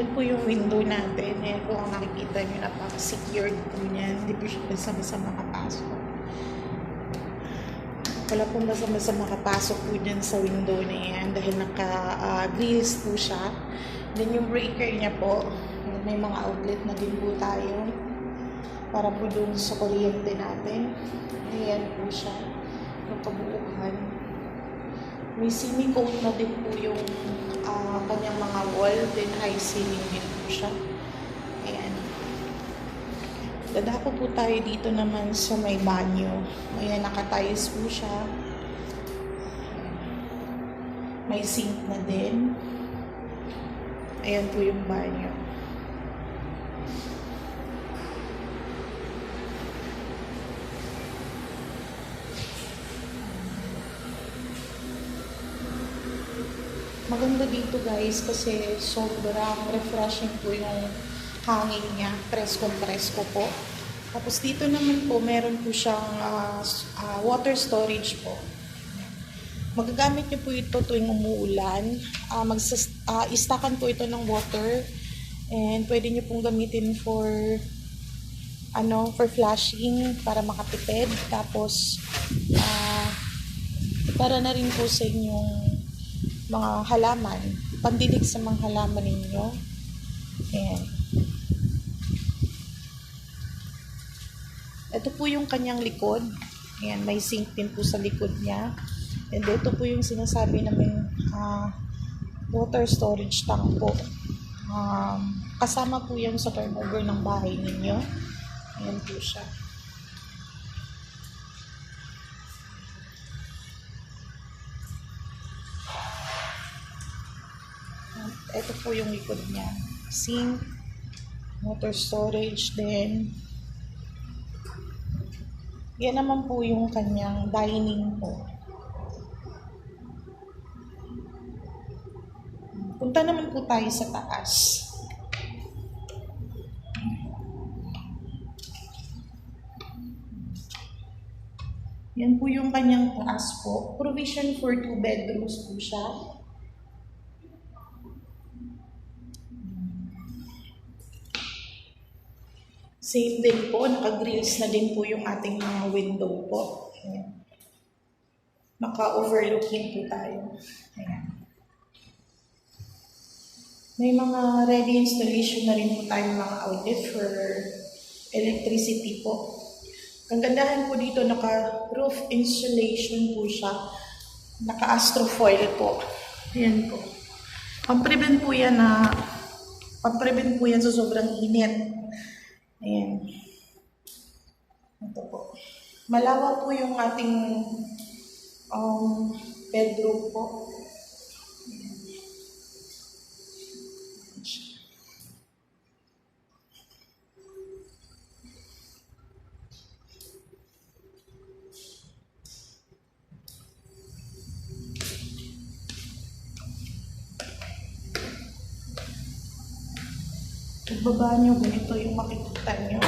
Ayan po yung window natin. Ayan po ang nakikita nyo, napaka-secured po niyan. Hindi po siya basta-basta makapasok. Wala pong basta-basta makapasok po dyan sa window na yan dahil naka-grills po siya. Then yung breaker niya po, may mga outlet na din po tayo para po dun sa kuryente natin. Ayan po siya, yung kabuuan. May semi-coat na din po yung kanyang mga wall, then high ceiling din po siya. Ayan. Dadako po tayo dito naman sa may banyo. Ayan, naka-tiles po siya. May sink na din. Ayan po yung banyo. Maganda dito guys kasi sobrang refreshing po yung hangin niya. Presko-presko po. Tapos dito naman po meron po siyang water storage po. Magagamit niyo po ito tuwing umuulan. Istakan po ito ng water. And pwede niyo pong gamitin for flushing para makatipid. Tapos para na rin po sa inyong mga halaman, pandilig sa mga halaman ninyo. Ayan. Ito po yung kanyang likod. Ayan, may sink din po sa likod niya. And ito po yung sinasabi namin water storage tank po. Kasama po yan sa turnover ng bahay ninyo. Ayan po siya. Ito po yung likod niya. Sink, water storage, then yan naman po yung kanyang dining po. Punta naman po tayo sa taas. Yan po yung kanyang taas po. Provision for 2 bedrooms po siya. Same din po, naka-grills na din po yung ating mga window po. Ayan. Naka-overlooking po tayo. Ayan. May mga ready installation na rin po tayong mga outlet for electricity po. Ang gandahan po dito, naka-roof insulation po siya. Naka-astrofoil po. Ayan po. Pang-prevent po yan sa sobrang init. Ayan. Ito po. Malawak po yung ating bedroom po. Ayan. Pagbaba nyo, ganito yung makikita nyo.